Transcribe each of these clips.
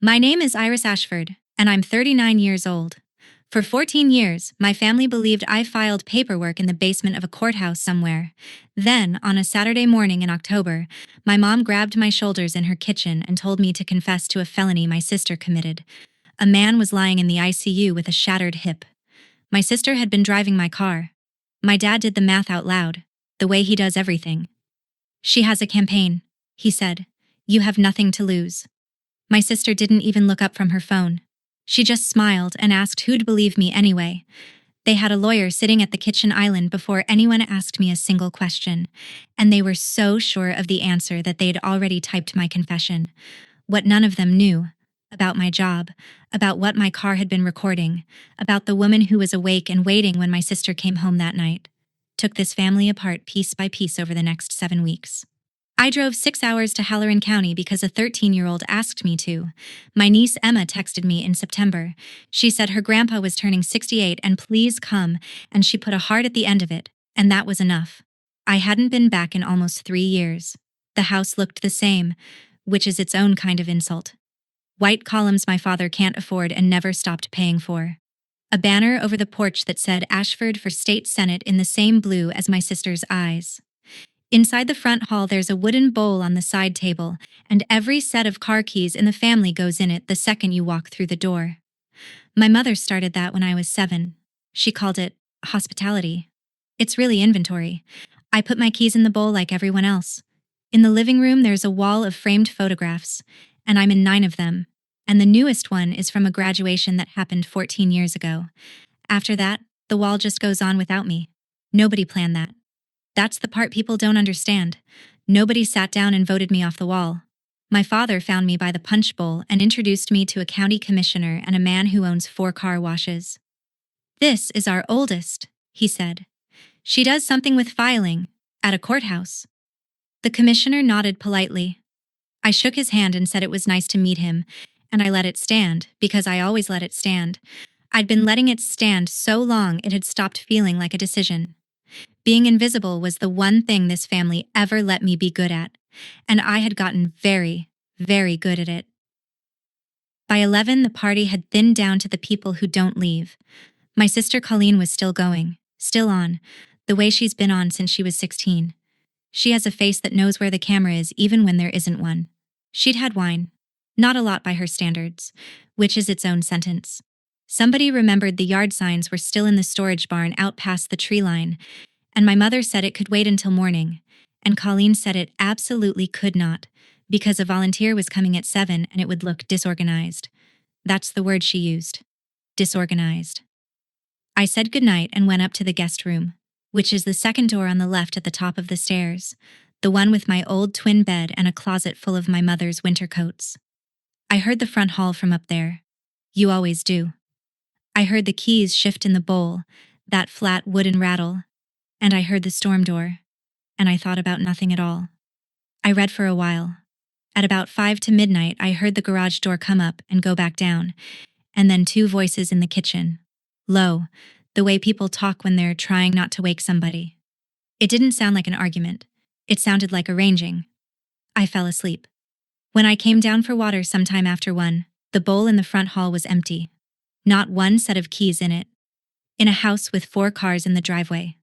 My name is Iris Ashford, and I'm 39 years old. For 14 years, my family believed I filed paperwork in the basement of a courthouse somewhere. Then, on a Saturday morning in October, my mom grabbed my shoulders in her kitchen and told me to confess to a felony my sister committed. A man was lying in the ICU with a shattered hip. My sister had been driving my car. My dad did the math out loud, the way he does everything. She has a campaign, he said. You have nothing to lose. My sister didn't even look up from her phone. She just smiled and asked who'd believe me anyway. They had a lawyer sitting at the kitchen island before anyone asked me a single question, and they were so sure of the answer that they'd already typed my confession. What none of them knew about my job, about what my car had been recording, about the woman who was awake and waiting when my sister came home that night, took this family apart piece by piece over the next 7 weeks. I drove 6 hours to Halloran County because a 13-year-old asked me to. My niece Emma texted me in September. She said her grandpa was turning 68 and please come, and she put a heart at the end of it, and that was enough. I hadn't been back in almost 3 years. The house looked the same, which is its own kind of insult. White columns my father can't afford and never stopped paying for. A banner over the porch that said Ashford for State Senate in the same blue as my sister's eyes. Inside the front hall, there's a wooden bowl on the side table, and every set of car keys in the family goes in it the second you walk through the door. My mother started that when I was 7. She called it hospitality. It's really inventory. I put my keys in the bowl like everyone else. In the living room, there's a wall of framed photographs, and I'm in 9 of them, and the newest one is from a graduation that happened 14 years ago. After that, the wall just goes on without me. Nobody planned that. That's the part people don't understand. Nobody sat down and voted me off the wall. My father found me by the punch bowl and introduced me to a county commissioner and a man who owns 4 car washes. This is our oldest, he said. She does something with filing, at a courthouse. The commissioner nodded politely. I shook his hand and said it was nice to meet him, and I let it stand, because I always let it stand. I'd been letting it stand so long it had stopped feeling like a decision. Being invisible was the one thing this family ever let me be good at, and I had gotten very, very good at it. By 11, the party had thinned down to the people who don't leave. My sister Colleen was still going, still on, the way she's been on since she was 16. She has a face that knows where the camera is even when there isn't one. She'd had wine. Not a lot by her standards, which is its own sentence. Somebody remembered the yard signs were still in the storage barn out past the tree line, and my mother said it could wait until morning, and Colleen said it absolutely could not, because a volunteer was coming at 7 and it would look disorganized. That's the word she used. Disorganized. I said goodnight and went up to the guest room, which is the second door on the left at the top of the stairs, the one with my old twin bed and a closet full of my mother's winter coats. I heard the front hall from up there. You always do. I heard the keys shift in the bowl, that flat wooden rattle, and I heard the storm door, and I thought about nothing at all. I read for a while. At about 5 to midnight, I heard the garage door come up and go back down, and then 2 voices in the kitchen. Low, the way people talk when they're trying not to wake somebody. It didn't sound like an argument. It sounded like arranging. I fell asleep. When I came down for water sometime after 1, the bowl in the front hall was empty. Not one set of keys in it. In a house with 4 cars in the driveway.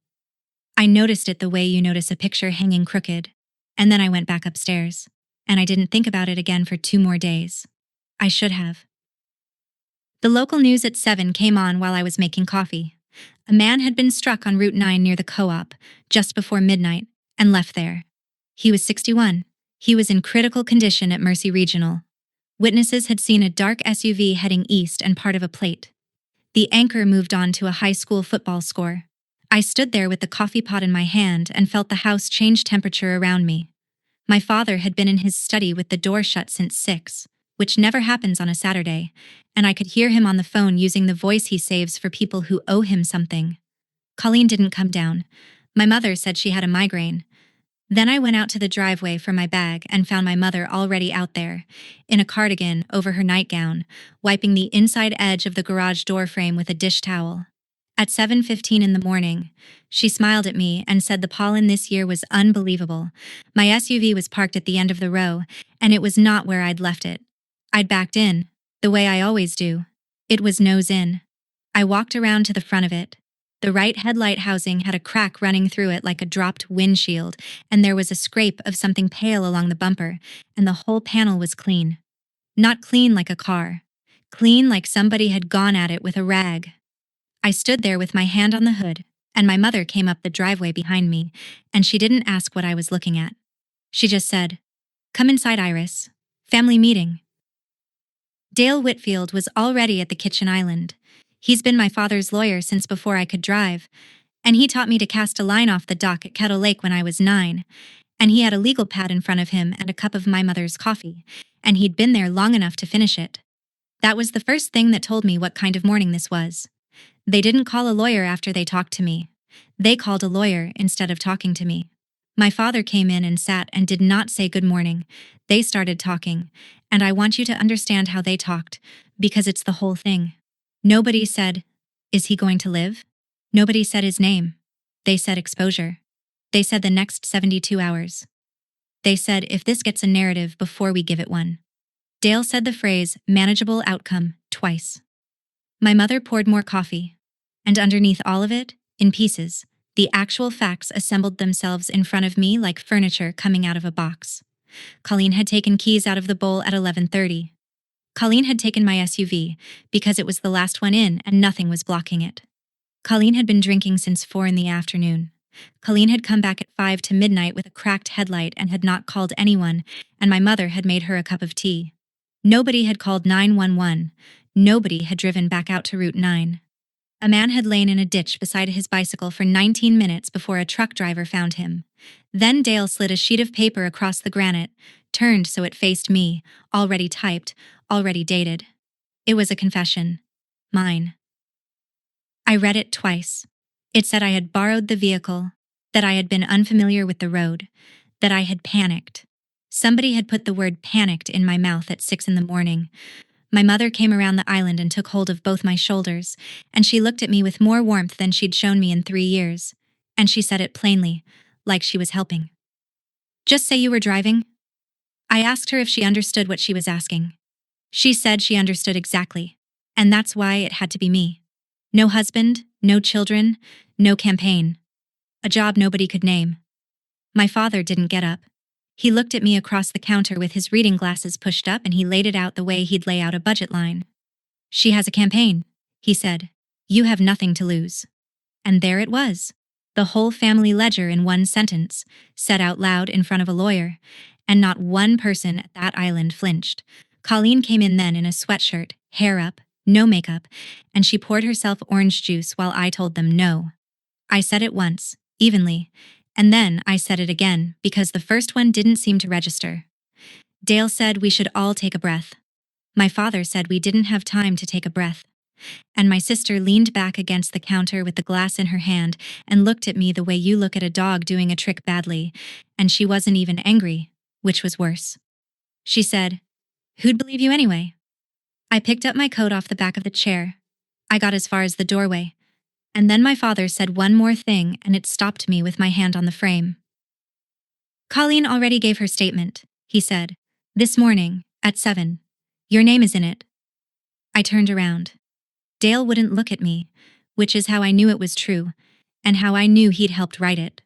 I noticed it the way you notice a picture hanging crooked, and then I went back upstairs, and I didn't think about it again for 2 more days. I should have. The local news at 7 came on while I was making coffee. A man had been struck on Route 9 near the co-op, just before midnight, and left there. He was 61. He was in critical condition at Mercy Regional. Witnesses had seen a dark SUV heading east and part of a plate. The anchor moved on to a high school football score. I stood there with the coffee pot in my hand and felt the house change temperature around me. My father had been in his study with the door shut since 6, which never happens on a Saturday, and I could hear him on the phone using the voice he saves for people who owe him something. Colleen didn't come down. My mother said she had a migraine. Then I went out to the driveway for my bag and found my mother already out there, in a cardigan over her nightgown, wiping the inside edge of the garage door frame with a dish towel. At 7:15 in the morning, she smiled at me and said the pollen this year was unbelievable. My SUV was parked at the end of the row, and it was not where I'd left it. I'd backed in, the way I always do. It was nose in. I walked around to the front of it. The right headlight housing had a crack running through it like a dropped windshield, and there was a scrape of something pale along the bumper, and the whole panel was clean. Not clean like a car. Clean like somebody had gone at it with a rag. I stood there with my hand on the hood, and my mother came up the driveway behind me, and she didn't ask what I was looking at. She just said, "Come inside, Iris. Family meeting." Dale Whitfield was already at the kitchen island. He's been my father's lawyer since before I could drive, and he taught me to cast a line off the dock at Kettle Lake when I was 9, and he had a legal pad in front of him and a cup of my mother's coffee, and he'd been there long enough to finish it. That was the first thing that told me what kind of morning this was. They didn't call a lawyer after they talked to me. They called a lawyer instead of talking to me. My father came in and sat and did not say good morning. They started talking, and I want you to understand how they talked, because it's the whole thing. Nobody said, "Is he going to live?" Nobody said his name. They said exposure. They said the next 72 hours. They said if this gets a narrative before we give it one. Dale said the phrase manageable outcome twice. My mother poured more coffee, and underneath all of it, in pieces, the actual facts assembled themselves in front of me like furniture coming out of a box. Colleen had taken keys out of the bowl at 11:30. Colleen had taken my SUV because it was the last one in and nothing was blocking it. Colleen had been drinking since 4 in the afternoon. Colleen had come back at 5 to midnight with a cracked headlight and had not called anyone, and my mother had made her a cup of tea. Nobody had called 911. Nobody had driven back out to Route 9. A man had lain in a ditch beside his bicycle for 19 minutes before a truck driver found him. Then Dale slid a sheet of paper across the granite, turned so it faced me, already typed, already dated. It was a confession. Mine. I read it twice. It said I had borrowed the vehicle, that I had been unfamiliar with the road, that I had panicked. Somebody had put the word panicked in my mouth at 6 in the morning. My mother came around the island and took hold of both my shoulders, and she looked at me with more warmth than she'd shown me in 3 years. And she said it plainly, like she was helping. "Just say you were driving?" I asked her if she understood what she was asking. She said she understood exactly, and that's why it had to be me. No husband, no children, no campaign. A job nobody could name. My father didn't get up. He looked at me across the counter with his reading glasses pushed up and he laid it out the way he'd lay out a budget line. "She has a campaign," he said. "You have nothing to lose." And there it was. The whole family ledger in one sentence, said out loud in front of a lawyer. And not one person at that island flinched. Colleen came in then in a sweatshirt, hair up, no makeup, and she poured herself orange juice while I told them no. I said it once, evenly, and then I said it again because the first one didn't seem to register. Dale said we should all take a breath. My father said we didn't have time to take a breath. And my sister leaned back against the counter with the glass in her hand and looked at me the way you look at a dog doing a trick badly, and she wasn't even angry, which was worse. She said, "Who'd believe you anyway?" I picked up my coat off the back of the chair. I got as far as the doorway. And then my father said one more thing and it stopped me with my hand on the frame. "Colleen already gave her statement," he said. "This morning, at 7. Your name is in it." I turned around. Dale wouldn't look at me, which is how I knew it was true, and how I knew he'd helped write it.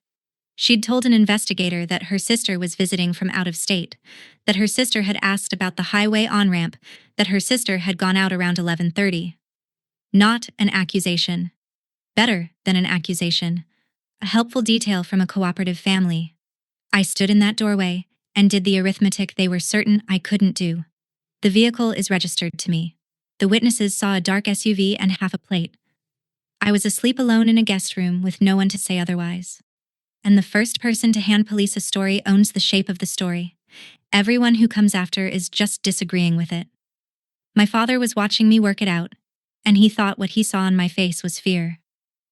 She'd told an investigator that her sister was visiting from out of state, that her sister had asked about the highway on-ramp, that her sister had gone out around 11:30. Not an accusation. Better than an accusation. A helpful detail from a cooperative family. I stood in that doorway and did the arithmetic they were certain I couldn't do. The vehicle is registered to me. The witnesses saw a dark SUV and half a plate. I was asleep alone in a guest room with no one to say otherwise. And the first person to hand police a story owns the shape of the story. Everyone who comes after is just disagreeing with it. My father was watching me work it out, and he thought what he saw on my face was fear.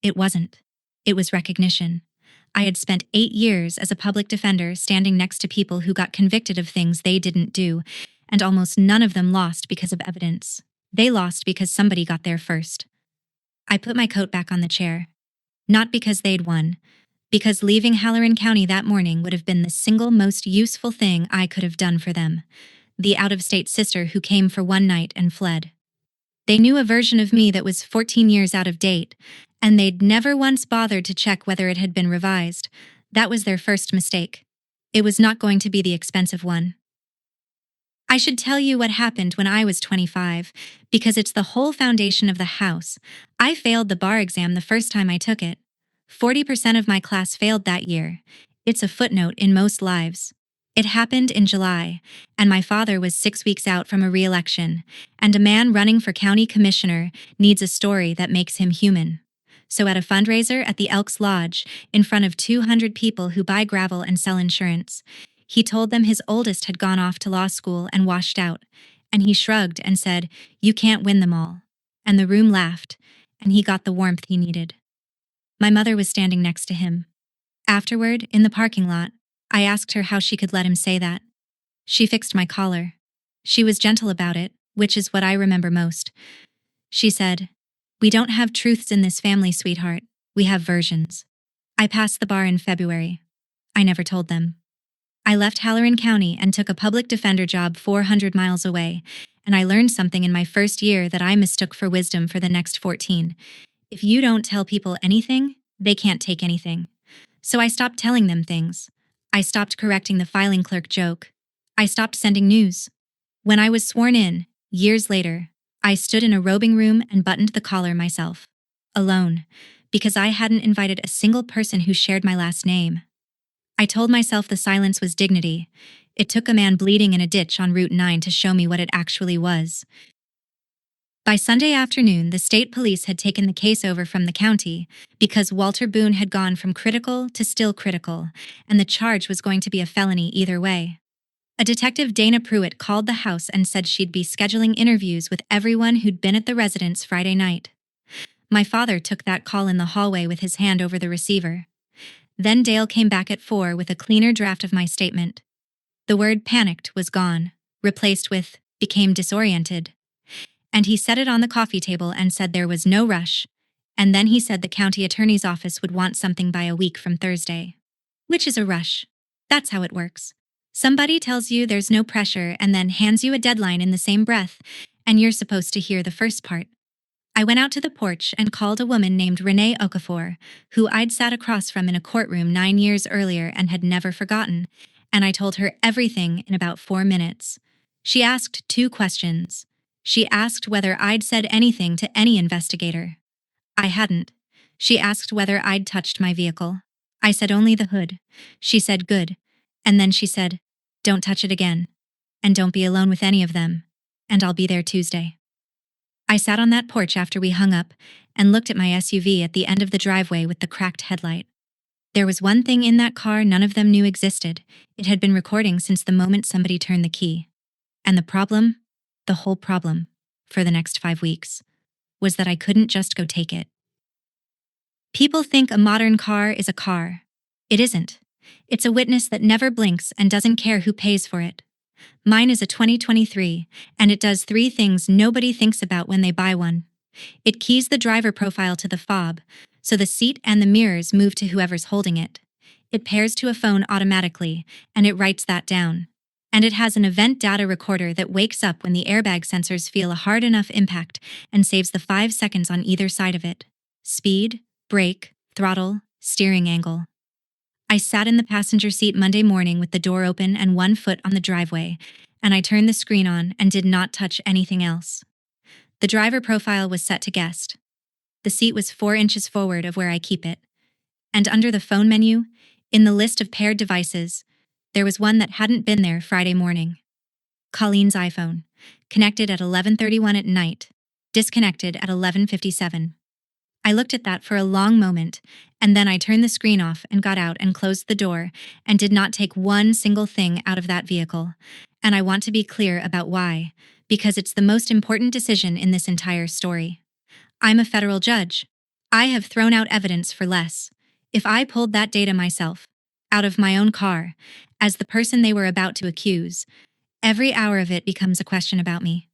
It wasn't. It was recognition. I had spent 8 years as a public defender standing next to people who got convicted of things they didn't do, and almost none of them lost because of evidence. They lost because somebody got there first. I put my coat back on the chair. Not because they'd won, because leaving Halloran County that morning would have been the single most useful thing I could have done for them. the out-of-state sister who came for one night and fled. They knew a version of me that was 14 years out of date, and they'd never once bothered to check whether it had been revised. That was their first mistake. It was not going to be the expensive one. I should tell you what happened when I was 25, because it's the whole foundation of the house. I failed the bar exam the first time I took it. 40% of my class failed that year. It's a footnote in most lives. It happened in July, and my father was 6 weeks out from a re-election, and a man running for county commissioner needs a story that makes him human. So at a fundraiser at the Elks Lodge, in front of 200 people who buy gravel and sell insurance, he told them his oldest had gone off to law school and washed out, and he shrugged and said, "You can't win them all." And the room laughed, and he got the warmth he needed. My mother was standing next to him. Afterward, in the parking lot, I asked her how she could let him say that. She fixed my collar. She was gentle about it, which is what I remember most. She said, "We don't have truths in this family, sweetheart. We have versions." I passed the bar in February. I never told them. I left Halloran County and took a public defender job 400 miles away, and I learned something in my first year that I mistook for wisdom for the next 14. If you don't tell people anything, they can't take anything. So I stopped telling them things. I stopped correcting the filing clerk joke. I stopped sending news. When I was sworn in, years later, I stood in a robing room and buttoned the collar myself. Alone, because I hadn't invited a single person who shared my last name. I told myself the silence was dignity. It took a man bleeding in a ditch on Route 9 to show me what it actually was. By Sunday afternoon, the state police had taken the case over from the county because Walter Boone had gone from critical to still critical, and the charge was going to be a felony either way. A detective, Dana Pruitt, called the house and said she'd be scheduling interviews with everyone who'd been at the residence Friday night. My father took that call in the hallway with his hand over the receiver. Then Dale came back at 4 with a cleaner draft of my statement. The word panicked was gone, replaced with became disoriented. And he set it on the coffee table and said there was no rush. And then he said the county attorney's office would want something by a week from Thursday. Which is a rush. That's how it works. Somebody tells you there's no pressure and then hands you a deadline in the same breath, and you're supposed to hear the first part. I went out to the porch and called a woman named Renee Okafor, who I'd sat across from in a courtroom 9 years earlier and had never forgotten, and I told her everything in about 4 minutes. She asked 2 questions. She asked whether I'd said anything to any investigator. I hadn't. She asked whether I'd touched my vehicle. I said only the hood. She said good. And then she said, "Don't touch it again. And don't be alone with any of them. And I'll be there Tuesday." I sat on that porch after we hung up and looked at my SUV at the end of the driveway with the cracked headlight. There was one thing in that car none of them knew existed. It had been recording since the moment somebody turned the key. And the problem, the whole problem, for the next 5 weeks, was that I couldn't just go take it. People think a modern car is a car. It isn't. It's a witness that never blinks and doesn't care who pays for it. Mine is a 2023, and it does 3 things nobody thinks about when they buy one. It keys the driver profile to the fob, so the seat and the mirrors move to whoever's holding it. It pairs to a phone automatically, and it writes that down. And it has an event data recorder that wakes up when the airbag sensors feel a hard enough impact and saves the 5 seconds on either side of it. Speed, brake, throttle, steering angle. I sat in the passenger seat Monday morning with the door open and 1 foot on the driveway, and I turned the screen on and did not touch anything else. The driver profile was set to guest. The seat was 4 inches forward of where I keep it. And under the phone menu, in the list of paired devices, there was one that hadn't been there Friday morning. Colleen's iPhone, connected at 11:31 at night, disconnected at 11:57. I looked at that for a long moment, and then I turned the screen off and got out and closed the door and did not take one single thing out of that vehicle. And I want to be clear about why, because it's the most important decision in this entire story. I'm a federal judge. I have thrown out evidence for less. If I pulled that data myself, out of my own car, as the person they were about to accuse, every hour of it becomes a question about me.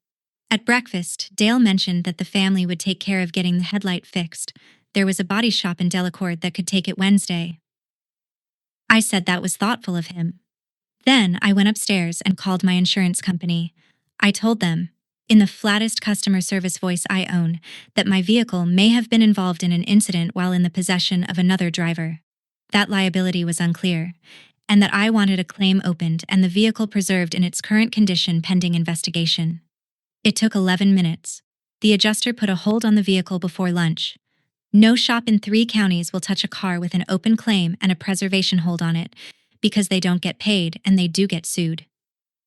At breakfast, Dale mentioned that the family would take care of getting the headlight fixed. There was a body shop in Delacorte that could take it Wednesday. I said that was thoughtful of him. Then I went upstairs and called my insurance company. I told them, in the flattest customer service voice I own, that my vehicle may have been involved in an incident while in the possession of another driver. That liability was unclear, and that I wanted a claim opened and the vehicle preserved in its current condition pending investigation. It took 11 minutes. The adjuster put a hold on the vehicle before lunch. No shop in 3 counties will touch a car with an open claim and a preservation hold on it, because they don't get paid and they do get sued.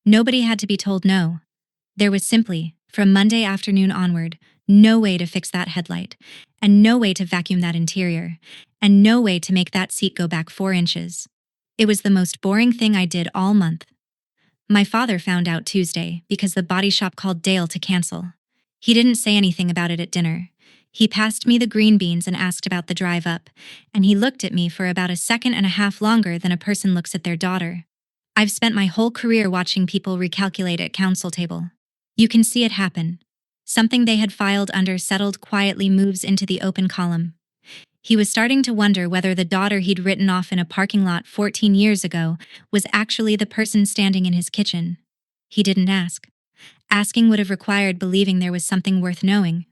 Nobody had to be told no. There was simply, from Monday afternoon onward, no way to fix that headlight, and no way to vacuum that interior, and no way to make that seat go back 4 inches. It was the most boring thing I did all month. My father found out Tuesday because the body shop called Dale to cancel. He didn't say anything about it at dinner. He passed me the green beans and asked about the drive up, and he looked at me for about a second and a half longer than a person looks at their daughter. I've spent my whole career watching people recalculate at counsel table. You can see it happen. Something they had filed under settled quietly moves into the open column. He was starting to wonder whether the daughter he'd written off in a parking lot 14 years ago was actually the person standing in his kitchen. He didn't ask. Asking would have required believing there was something worth knowing.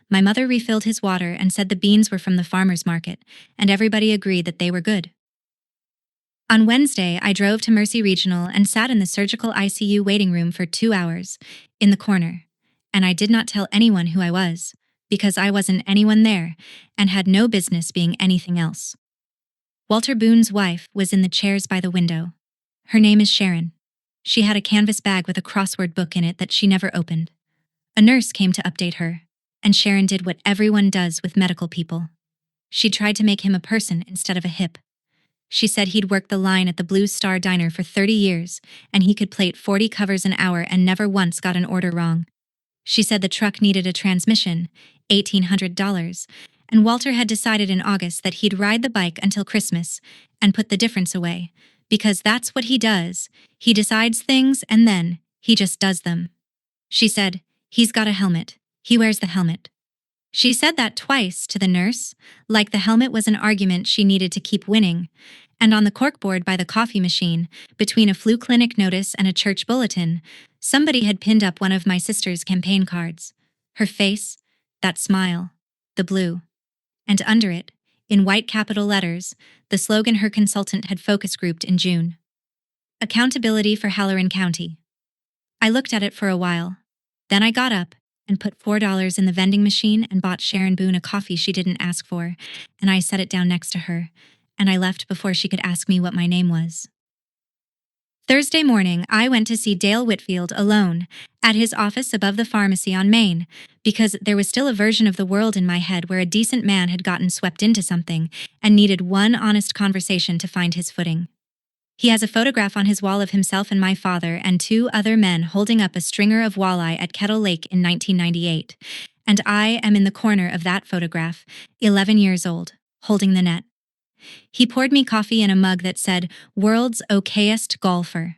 My mother refilled his water and said the beans were from the farmer's market, and everybody agreed that they were good. On Wednesday, I drove to Mercy Regional and sat in the surgical ICU waiting room for 2 hours, in the corner, and I did not tell anyone who I was, because I wasn't anyone there and had no business being anything else. Walter Boone's wife was in the chairs by the window. Her name is Sharon. She had a canvas bag with a crossword book in it that she never opened. A nurse came to update her, and Sharon did what everyone does with medical people. She tried to make him a person instead of a hip. She said he'd worked the line at the Blue Star Diner for 30 years, and he could plate 40 covers an hour and never once got an order wrong. She said the truck needed a transmission, $1,800, and Walter had decided in August that he'd ride the bike until Christmas and put the difference away, because that's what he does. He decides things and then he just does them. She said, he's got a helmet. He wears the helmet. She said that twice to the nurse, like the helmet was an argument she needed to keep winning, and on the corkboard by the coffee machine, between a flu clinic notice and a church bulletin, somebody had pinned up one of my sister's campaign cards. Her face, that smile, the blue. And under it, in white capital letters, the slogan her consultant had focus grouped in June. Accountability for Halloran County. I looked at it for a while. Then I got up and put $4 in the vending machine and bought Sharon Boone a coffee she didn't ask for, and I set it down next to her, and I left before she could ask me what my name was. Thursday morning, I went to see Dale Whitfield alone, at his office above the pharmacy on Main, because there was still a version of the world in my head where a decent man had gotten swept into something and needed one honest conversation to find his footing. He has a photograph on his wall of himself and my father and 2 other men holding up a stringer of walleye at Kettle Lake in 1998, and I am in the corner of that photograph, 11 years old, holding the net. He poured me coffee in a mug that said, "World's okayest golfer."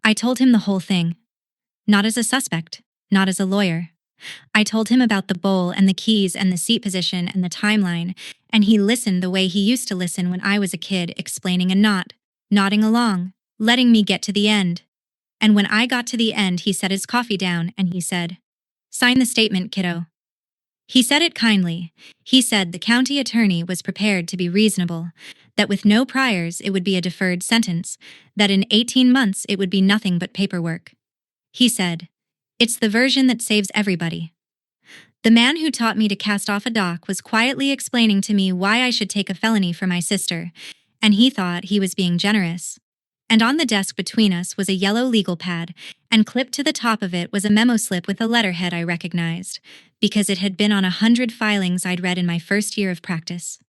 I told him the whole thing. Not as a suspect, not as a lawyer. I told him about the bowl and the keys and the seat position and the timeline, and he listened the way he used to listen when I was a kid, explaining and nodding along, letting me get to the end. And when I got to the end, he set his coffee down and he said, "Sign the statement, kiddo." He said it kindly. He said the county attorney was prepared to be reasonable, that with no priors it would be a deferred sentence, that in 18 months it would be nothing but paperwork. He said, "It's the version that saves everybody." The man who taught me to cast off a dock was quietly explaining to me why I should take a felony for my sister, and he thought he was being generous. And on the desk between us was a yellow legal pad, and clipped to the top of it was a memo slip with a letterhead I recognized, because it had been on 100 filings I'd read in my first year of practice.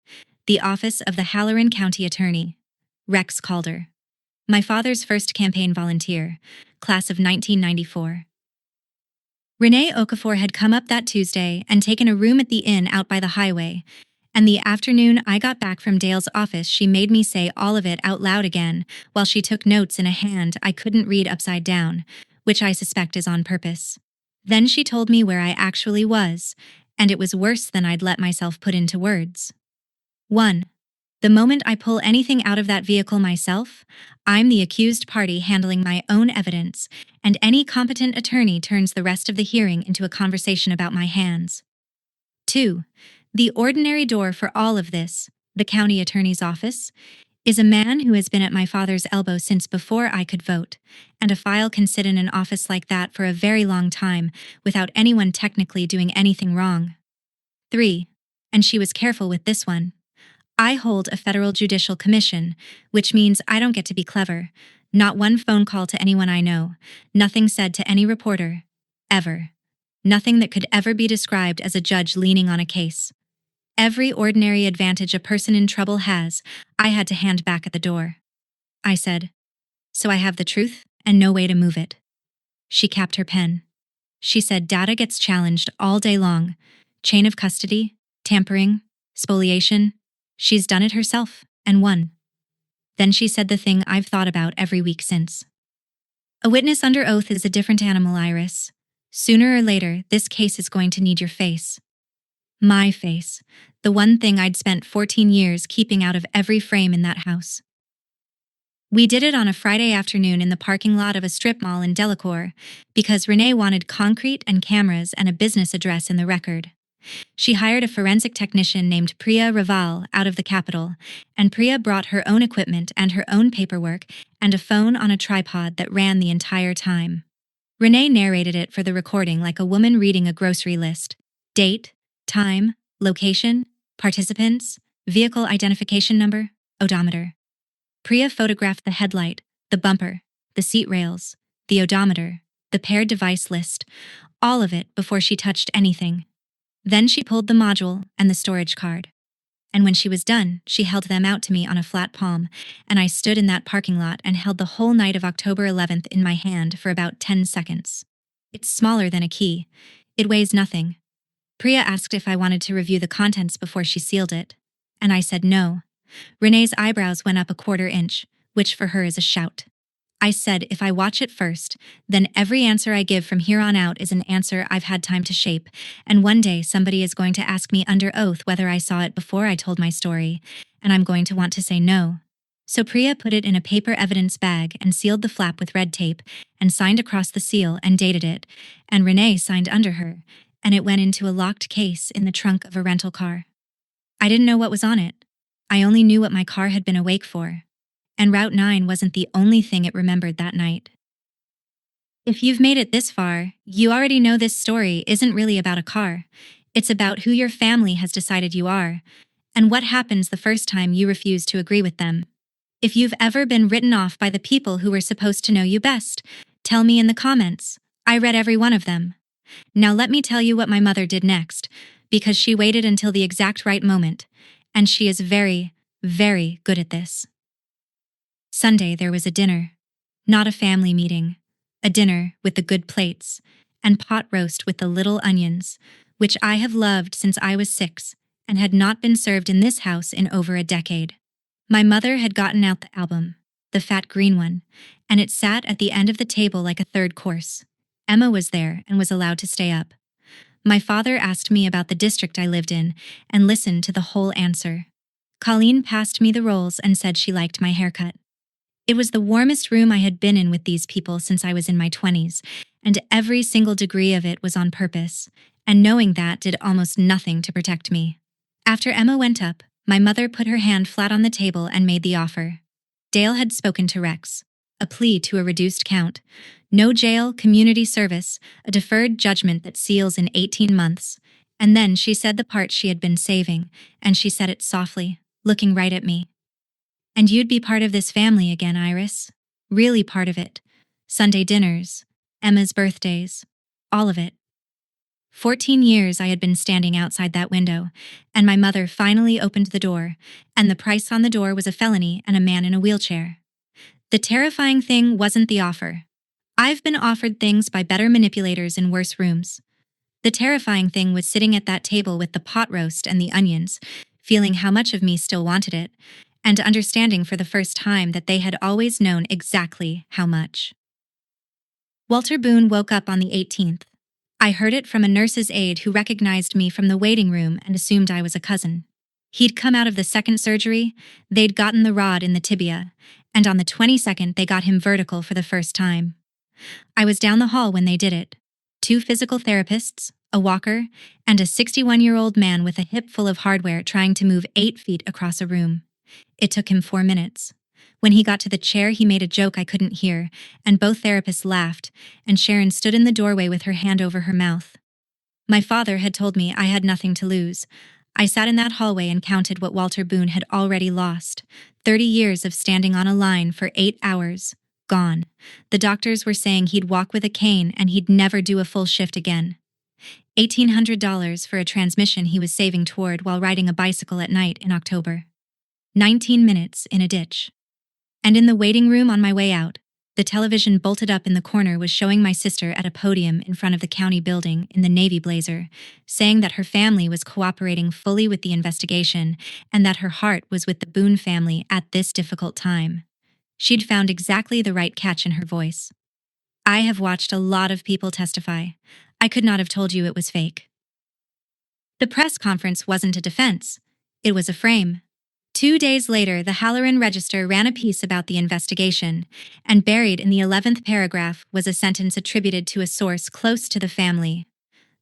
The Office of the Halloran County Attorney. Rex Calder. My father's first campaign volunteer, class of 1994. Renee Okafor had come up that Tuesday and taken a room at the inn out by the highway, and the afternoon I got back from Dale's office she made me say all of it out loud again while she took notes in a hand I couldn't read upside down, which I suspect is on purpose. Then she told me where I actually was, and it was worse than I'd let myself put into words. 1. The moment I pull anything out of that vehicle myself, I'm the accused party handling my own evidence, and any competent attorney turns the rest of the hearing into a conversation about my hands. 2. The ordinary door for all of this, the county attorney's office, is a man who has been at my father's elbow since before I could vote, and a file can sit in an office like that for a very long time without anyone technically doing anything wrong. 3. And she was careful with this one. I hold a federal judicial commission, which means I don't get to be clever. Not one phone call to anyone I know, nothing said to any reporter, ever. Nothing that could ever be described as a judge leaning on a case. Every ordinary advantage a person in trouble has, I had to hand back at the door. I said, "So I have the truth and no way to move it." She capped her pen. She said data gets challenged all day long. Chain of custody, tampering, spoliation. She's done it herself and won. Then she said the thing I've thought about every week since. A witness under oath is a different animal, Iris. Sooner or later, this case is going to need your face. My face. The one thing I'd spent 14 years keeping out of every frame in that house. We did it on a Friday afternoon in the parking lot of a strip mall in Delacour because Renee wanted concrete and cameras and a business address in the record. She hired a forensic technician named Priya Raval out of the capital, and Priya brought her own equipment and her own paperwork and a phone on a tripod that ran the entire time. Renee narrated it for the recording like a woman reading a grocery list. Date, time, location, participants, vehicle identification number, odometer. Priya photographed the headlight, the bumper, the seat rails, the odometer, the paired device list, all of it before she touched anything. Then she pulled the module and the storage card. And when she was done, she held them out to me on a flat palm, and I stood in that parking lot and held the whole night of October 11th in my hand for about 10 seconds. It's smaller than a key. It weighs nothing. Priya asked if I wanted to review the contents before she sealed it, and I said no. Renee's eyebrows went up a quarter inch, which for her is a shout. I said if I watch it first, then every answer I give from here on out is an answer I've had time to shape, and one day somebody is going to ask me under oath whether I saw it before I told my story, and I'm going to want to say no. So Priya put it in a paper evidence bag and sealed the flap with red tape and signed across the seal and dated it, and Renee signed under her, and it went into a locked case in the trunk of a rental car. I didn't know what was on it. I only knew what my car had been awake for. And Route 9 wasn't the only thing it remembered that night. If you've made it this far, you already know this story isn't really about a car. It's about who your family has decided you are, and what happens the first time you refuse to agree with them. If you've ever been written off by the people who were supposed to know you best, tell me in the comments. I read every one of them. Now let me tell you what my mother did next, because she waited until the exact right moment, and she is very, very good at this. Sunday there was a dinner. Not a family meeting. A dinner with the good plates, and pot roast with the little onions, which I have loved since I was 6, and had not been served in this house in over a decade. My mother had gotten out the album, the fat green one, and it sat at the end of the table like a third course. Emma was there and was allowed to stay up. My father asked me about the district I lived in and listened to the whole answer. Colleen passed me the rolls and said she liked my haircut. It was the warmest room I had been in with these people since I was in my 20s, and every single degree of it was on purpose, and knowing that did almost nothing to protect me. After Emma went up, my mother put her hand flat on the table and made the offer. Dale had spoken to Rex. A plea to a reduced count. No jail, community service, a deferred judgment that seals in 18 months. And then she said the part she had been saving, and she said it softly, looking right at me. And you'd be part of this family again, Iris. Really part of it. Sunday dinners, Emma's birthdays, all of it. 14 years I had been standing outside that window, and my mother finally opened the door, and the price on the door was a felony and a man in a wheelchair. The terrifying thing wasn't the offer. I've been offered things by better manipulators in worse rooms. The terrifying thing was sitting at that table with the pot roast and the onions, feeling how much of me still wanted it, and understanding for the first time that they had always known exactly how much. Walter Boone woke up on the 18th. I heard it from a nurse's aide who recognized me from the waiting room and assumed I was a cousin. He'd come out of the second surgery, they'd gotten the rod in the tibia, and on the 22nd they got him vertical for the first time. I was down the hall when they did it. 2 physical therapists, a walker, and a 61-year-old man with a hip full of hardware trying to move 8 feet across a room. It took him 4 minutes. When he got to the chair, he made a joke I couldn't hear, and both therapists laughed, and Sharon stood in the doorway with her hand over her mouth. My father had told me I had nothing to lose. I sat in that hallway and counted what Walter Boone had already lost. 30 years of standing on a line for 8 hours. Gone. The doctors were saying he'd walk with a cane and he'd never do a full shift again. $1,800 for a transmission he was saving toward while riding a bicycle at night in October. 19 minutes in a ditch. And in the waiting room on my way out, the television bolted up in the corner was showing my sister at a podium in front of the county building in the navy blazer, saying that her family was cooperating fully with the investigation and that her heart was with the Boone family at this difficult time. She'd found exactly the right catch in her voice. I have watched a lot of people testify. I could not have told you it was fake. The press conference wasn't a defense. It was a frame. 2 days later, the Halloran Register ran a piece about the investigation, and buried in the 11th paragraph was a sentence attributed to a source close to the family.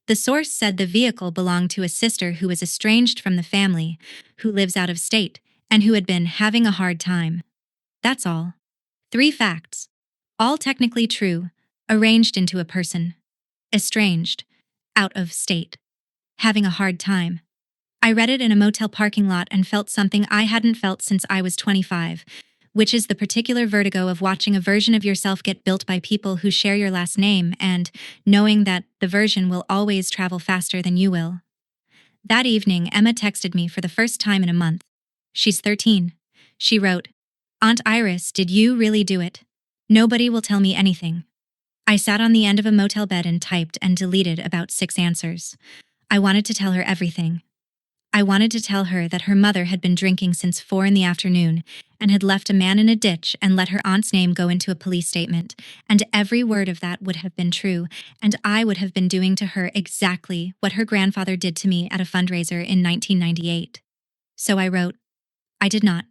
The source said the vehicle belonged to a sister who was estranged from the family, who lives out of state, and who had been having a hard time. That's all. 3 facts. All technically true, arranged into a person. Estranged. Out of state. Having a hard time. I read it in a motel parking lot and felt something I hadn't felt since I was 25, which is the particular vertigo of watching a version of yourself get built by people who share your last name and knowing that the version will always travel faster than you will. That evening, Emma texted me for the first time in a month. She's 13. She wrote, "Aunt Iris, did you really do it? Nobody will tell me anything." I sat on the end of a motel bed and typed and deleted about 6 answers. I wanted to tell her everything. I wanted to tell her that her mother had been drinking since 4 in the afternoon and had left a man in a ditch and let her aunt's name go into a police statement, and every word of that would have been true, and I would have been doing to her exactly what her grandfather did to me at a fundraiser in 1998. So I wrote, "I did not.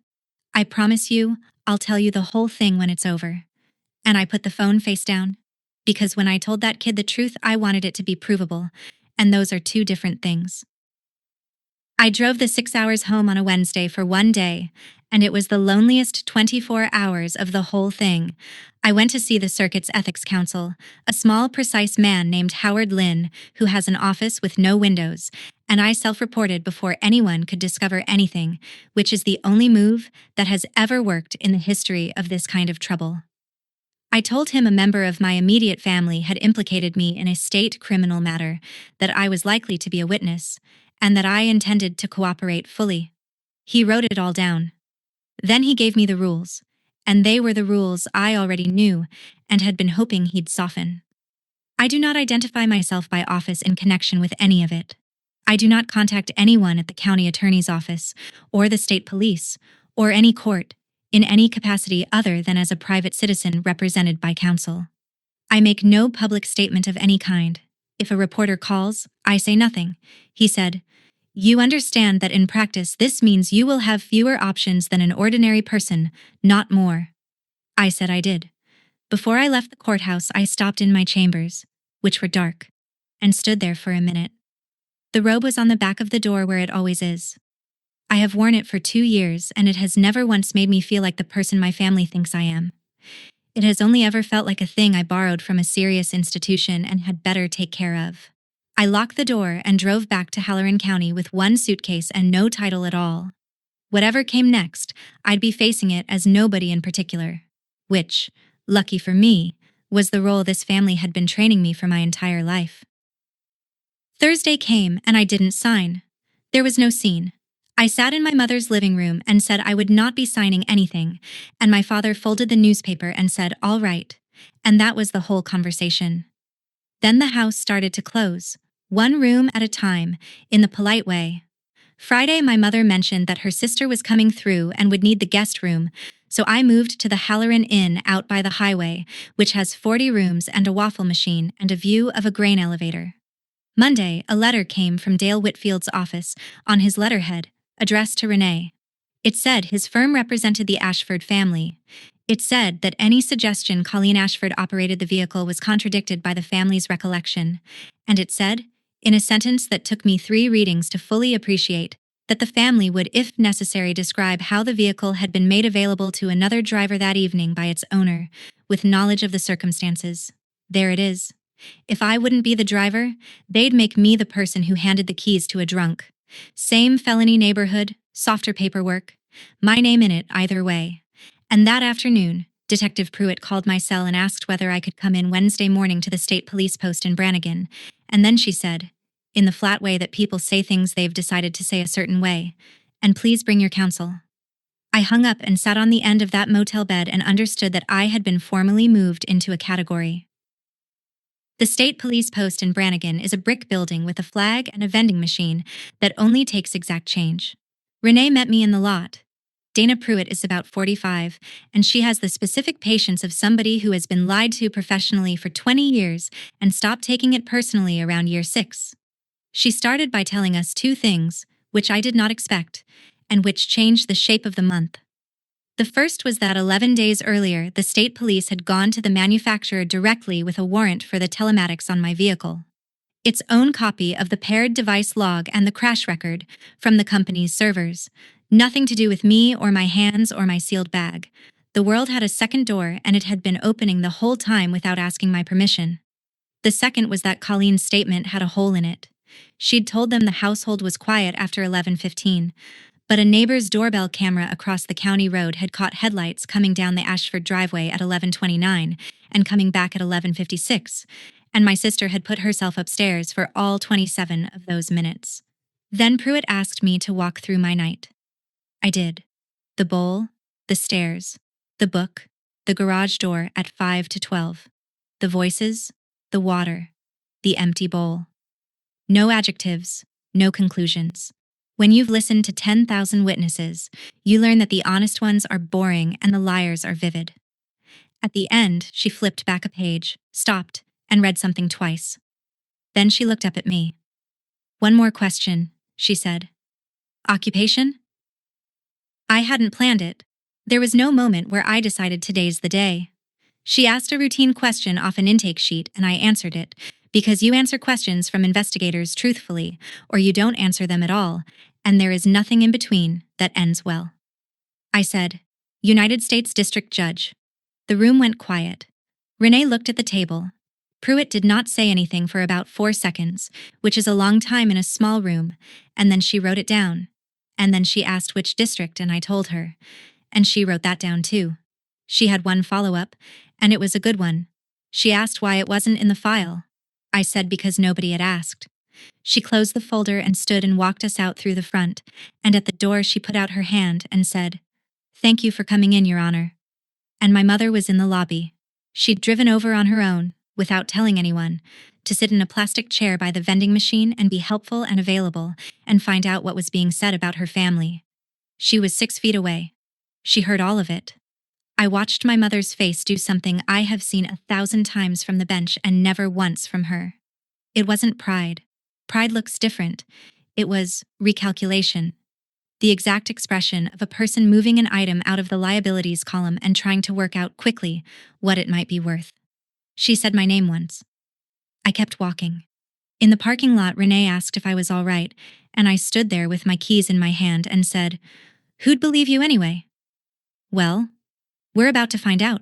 I promise you, I'll tell you the whole thing when it's over." And I put the phone face down, because when I told that kid the truth, I wanted it to be provable, and those are 2 different things. I drove the 6 hours home on a Wednesday for 1 day, and it was the loneliest 24 hours of the whole thing. I went to see the circuit's ethics counsel, a small, precise man named Howard Lynn, who has an office with no windows, and I self-reported before anyone could discover anything, which is the only move that has ever worked in the history of this kind of trouble. I told him a member of my immediate family had implicated me in a state criminal matter, that I was likely to be a witness, and that I intended to cooperate fully. He wrote it all down. Then he gave me the rules, and they were the rules I already knew and had been hoping he'd soften. I do not identify myself by office in connection with any of it. I do not contact anyone at the county attorney's office, or the state police, or any court, in any capacity other than as a private citizen represented by counsel. I make no public statement of any kind. If a reporter calls, I say nothing. He said, "You understand that in practice this means you will have fewer options than an ordinary person, not more." I said I did. Before I left the courthouse, I stopped in my chambers, which were dark, and stood there for a minute. The robe was on the back of the door where it always is. I have worn it for 2 years, and it has never once made me feel like the person my family thinks I am. It has only ever felt like a thing I borrowed from a serious institution and had better take care of. I locked the door and drove back to Halloran County with 1 suitcase and no title at all. Whatever came next, I'd be facing it as nobody in particular, which, lucky for me, was the role this family had been training me for my entire life. Thursday came and I didn't sign. There was no scene. I sat in my mother's living room and said I would not be signing anything, and my father folded the newspaper and said, "All right," and that was the whole conversation. Then the house started to close, 1 room at a time, in the polite way. Friday, my mother mentioned that her sister was coming through and would need the guest room, so I moved to the Halloran Inn out by the highway, which has 40 rooms and a waffle machine and a view of a grain elevator. Monday, a letter came from Dale Whitfield's office, on his letterhead, addressed to Renee. It said his firm represented the Ashford family. It said that any suggestion Colleen Ashford operated the vehicle was contradicted by the family's recollection. And it said, in a sentence that took me 3 readings to fully appreciate, that the family would, if necessary, describe how the vehicle had been made available to another driver that evening by its owner, with knowledge of the circumstances. There it is. If I wouldn't be the driver, they'd make me the person who handed the keys to a drunk. Same felony neighborhood, softer paperwork, my name in it either way. And that afternoon, Detective Pruitt called my cell and asked whether I could come in Wednesday morning to the state police post in Brannigan, and then she said, in the flat way that people say things they've decided to say a certain way, and please bring your counsel. I hung up and sat on the end of that motel bed and understood that I had been formally moved into a category. The state police post in Brannigan is a brick building with a flag and a vending machine that only takes exact change. Renee met me in the lot. Dana Pruitt is about 45, and she has the specific patience of somebody who has been lied to professionally for 20 years and stopped taking it personally around year 6. She started by telling us 2 things, which I did not expect, and which changed the shape of the month. The first was that 11 days earlier, the state police had gone to the manufacturer directly with a warrant for the telematics on my vehicle. Its own copy of the paired device log and the crash record from the company's servers. Nothing to do with me or my hands or my sealed bag. The world had a second door and it had been opening the whole time without asking my permission. The second was that Colleen's statement had a hole in it. She'd told them the household was quiet after 11:15, but a neighbor's doorbell camera across the county road had caught headlights coming down the Ashford driveway at 11:29 and coming back at 11:56, and my sister had put herself upstairs for all 27 of those minutes. Then Pruitt asked me to walk through my night. I did. The bowl, the stairs, the book, the garage door at 5 to 12. The voices, the water, the empty bowl. No adjectives, no conclusions. When you've listened to 10,000 witnesses, you learn that the honest ones are boring and the liars are vivid. At the end, she flipped back a page, stopped, and read something twice. Then she looked up at me. "One more question," she said. "Occupation?" I hadn't planned it. There was no moment where I decided today's the day. She asked a routine question off an intake sheet and I answered it, because you answer questions from investigators truthfully, or you don't answer them at all, and there is nothing in between that ends well. I said, "United States District Judge." The room went quiet. Renee looked at the table. Pruitt did not say anything for about 4 seconds, which is a long time in a small room, and then she wrote it down. And then she asked which district, and I told her. And she wrote that down too. She had one follow-up, and it was a good one. She asked why it wasn't in the file. I said because nobody had asked. She closed the folder and stood and walked us out through the front, and at the door she put out her hand and said, "Thank you for coming in, Your Honor." And my mother was in the lobby. She'd driven over on her own, without telling anyone, to sit in a plastic chair by the vending machine and be helpful and available and find out what was being said about her family. She was 6 feet away. She heard all of it. I watched my mother's face do something I have seen 1,000 times from the bench and never once from her. It wasn't pride. Pride looks different. It was recalculation. The exact expression of a person moving an item out of the liabilities column and trying to work out quickly what it might be worth. She said my name once. I kept walking. In the parking lot, Renee asked if I was all right, and I stood there with my keys in my hand and said, "Who'd believe you anyway?" "Well, we're about to find out."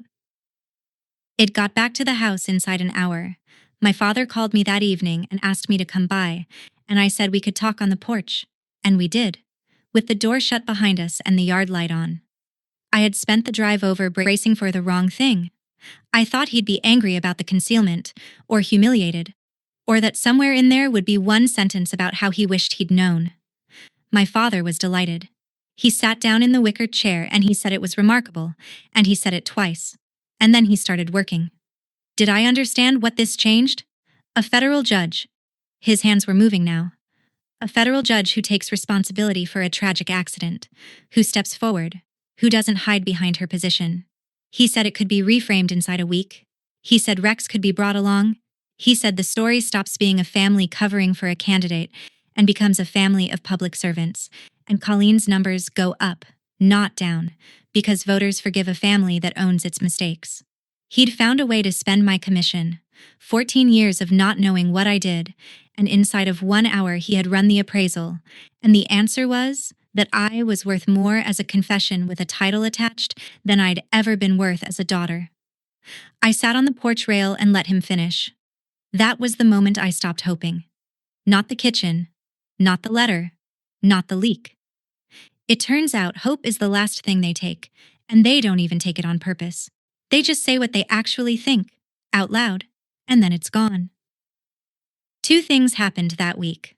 It got back to the house inside an hour. My father called me that evening and asked me to come by, and I said we could talk on the porch. And we did, with the door shut behind us and the yard light on. I had spent the drive over bracing for the wrong thing. I thought he'd be angry about the concealment, or humiliated, or that somewhere in there would be one sentence about how he wished he'd known. My father was delighted. He sat down in the wicker chair and he said it was remarkable, and he said it twice. And then he started working. Did I understand what this changed? A federal judge. His hands were moving now. A federal judge who takes responsibility for a tragic accident, who steps forward, who doesn't hide behind her position. He said it could be reframed inside a week. He said Rex could be brought along. He said the story stops being a family covering for a candidate and becomes a family of public servants, and Colleen's numbers go up, not down, because voters forgive a family that owns its mistakes. He'd found a way to spend my commission, 14 years of not knowing what I did, and inside of 1 hour he had run the appraisal, and the answer was that I was worth more as a confession with a title attached than I'd ever been worth as a daughter. I sat on the porch rail and let him finish. That was the moment I stopped hoping. Not the kitchen, not the letter, not the leak. It turns out hope is the last thing they take, and they don't even take it on purpose. They just say what they actually think, out loud, and then it's gone. 2 things happened that week.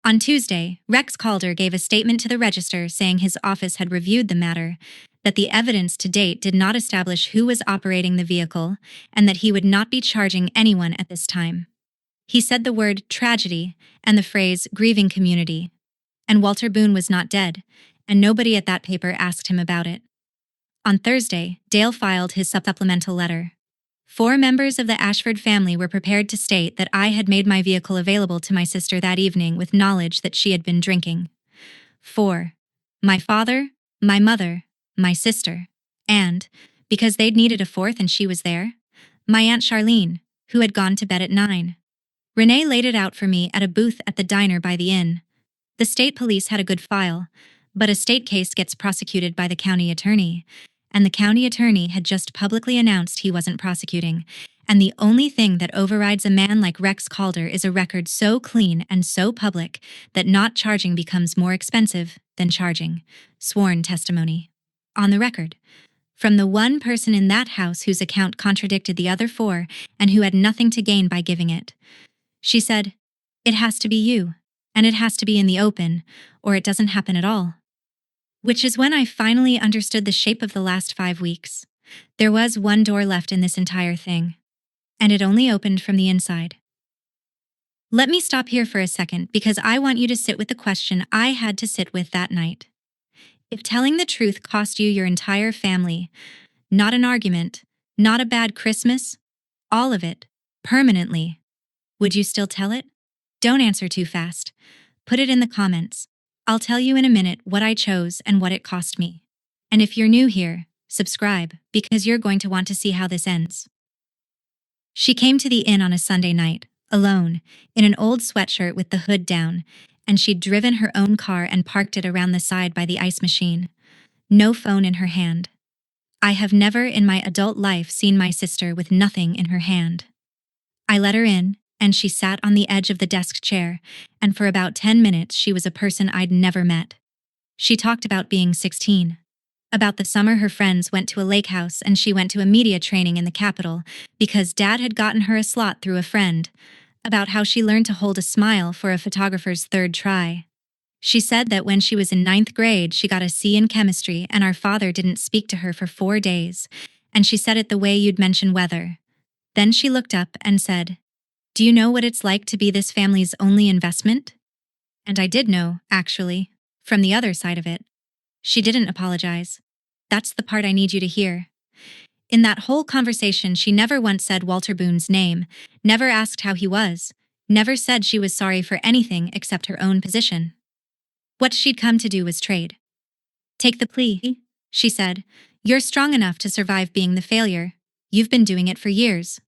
On Tuesday, Rex Calder gave a statement to the Register saying his office had reviewed the matter, that the evidence to date did not establish who was operating the vehicle, and that he would not be charging anyone at this time. He said the word tragedy and the phrase grieving community, and Walter Boone was not dead, and nobody at that paper asked him about it. On Thursday, Dale filed his supplemental letter. 4 members of the Ashford family were prepared to state that I had made my vehicle available to my sister that evening with knowledge that she had been drinking. 4. My father, my mother, my sister, and, because they'd needed a 4th and she was there, my Aunt Charlene, who had gone to bed at 9. Renee laid it out for me at a booth at the diner by the inn. The state police had a good file, but a state case gets prosecuted by the county attorney, and the county attorney had just publicly announced he wasn't prosecuting, and the only thing that overrides a man like Rex Calder is a record so clean and so public that not charging becomes more expensive than charging. Sworn testimony. On the record. From the one person in that house whose account contradicted the other 4 and who had nothing to gain by giving it. She said, "It has to be you, and it has to be in the open, or it doesn't happen at all." Which is when I finally understood the shape of the last 5 weeks. There was one door left in this entire thing, and it only opened from the inside. Let me stop here for a second because I want you to sit with the question I had to sit with that night. If telling the truth cost you your entire family, not an argument, not a bad Christmas, all of it, permanently, would you still tell it? Don't answer too fast. Put it in the comments. I'll tell you in a minute what I chose and what it cost me. And if you're new here, subscribe, because you're going to want to see how this ends. She came to the inn on a Sunday night, alone, in an old sweatshirt with the hood down, and she'd driven her own car and parked it around the side by the ice machine. No phone in her hand. I have never in my adult life seen my sister with nothing in her hand. I let her in, and she sat on the edge of the desk chair, and for about 10 minutes she was a person I'd never met. She talked about being 16. About the summer her friends went to a lake house and she went to a media training in the capital because Dad had gotten her a slot through a friend. About how she learned to hold a smile for a photographer's 3rd try. She said that when she was in 9th grade she got a C in chemistry and our father didn't speak to her for 4 days, and she said it the way you'd mention weather. Then she looked up and said, "Do you know what it's like to be this family's only investment?" And I did know, actually, from the other side of it. She didn't apologize. That's the part I need you to hear. In that whole conversation, she never once said Walter Boone's name, never asked how he was, never said she was sorry for anything except her own position. What she'd come to do was trade. "Take the plea," she said. "You're strong enough to survive being the failure. You've been doing it for years.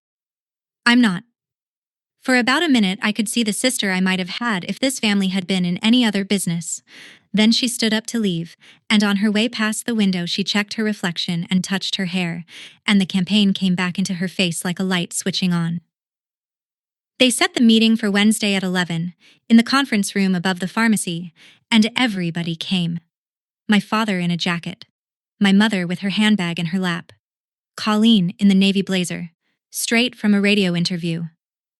I'm not." For about a minute, I could see the sister I might have had if this family had been in any other business. Then she stood up to leave, and on her way past the window she checked her reflection and touched her hair, and the campaign came back into her face like a light switching on. They set the meeting for Wednesday at 11, in the conference room above the pharmacy, and everybody came. My father in a jacket. My mother with her handbag in her lap. Colleen in the navy blazer, straight from a radio interview.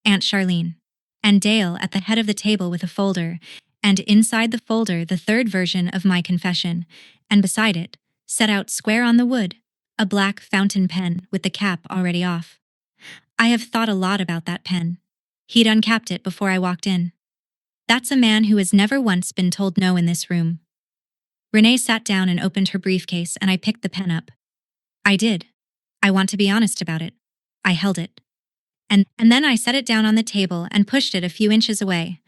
Aunt Charlene. And Dale at the head of the table with a folder, and inside the folder the 3rd version of my confession, and beside it, set out square on the wood, a black fountain pen with the cap already off. I have thought a lot about that pen. He'd uncapped it before I walked in. That's a man who has never once been told no in this room. Renee sat down and opened her briefcase and I picked the pen up. I did. I want to be honest about it. I held it. And then I set it down on the table and pushed it a few inches away,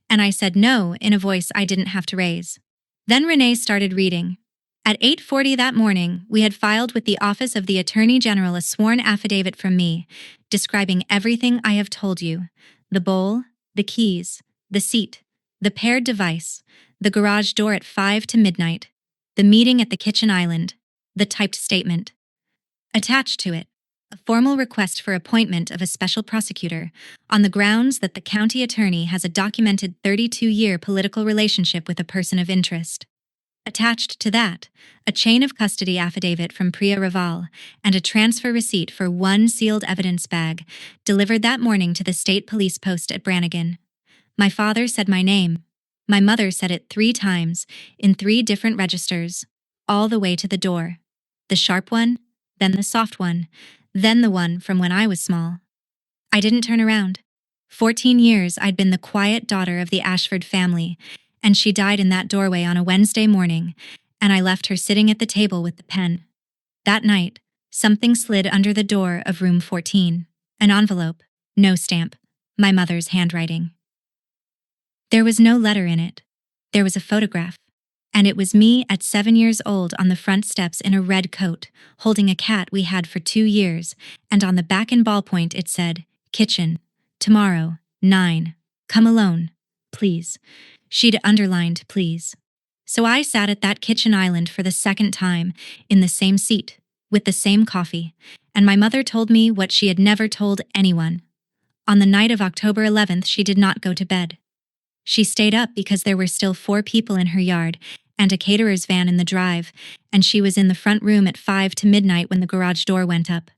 and I said no in a voice I didn't have to raise. Then Renee started reading. At 8:40 that morning, we had filed with the Office of the Attorney General a sworn affidavit from me, describing everything I have told you: the bowl, the keys, the seat, the paired device, the garage door at 5 to midnight, the meeting at the kitchen island, the typed statement. Attached to it, a formal request for appointment of a special prosecutor on the grounds that the county attorney has a documented 32-year political relationship with a person of interest. Attached to that, a chain of custody affidavit from Priya Raval and a transfer receipt for one sealed evidence bag delivered that morning to the state police post at Brannigan. My father said my name. My mother said it 3 times in 3 different registers, all the way to the door. The sharp one, then the soft one, then the one from when I was small. I didn't turn around. 14 years I'd been the quiet daughter of the Ashford family, and she died in that doorway on a Wednesday morning, and I left her sitting at the table with the pen. That night, something slid under the door of room 14. An envelope, no stamp, my mother's handwriting. There was no letter in it. There was a photograph. And it was me at 7 years old on the front steps in a red coat, holding a cat we had for 2 years, and on the back in ballpoint it said, "Kitchen, tomorrow, 9. Come alone, please." She'd underlined please. So I sat at that kitchen island for the second time, in the same seat, with the same coffee, and my mother told me what she had never told anyone. On the night of October 11th, she did not go to bed. She stayed up because there were still 4 people in her yard and a caterer's van in the drive, and she was in the front room at 5 to midnight when the garage door went up.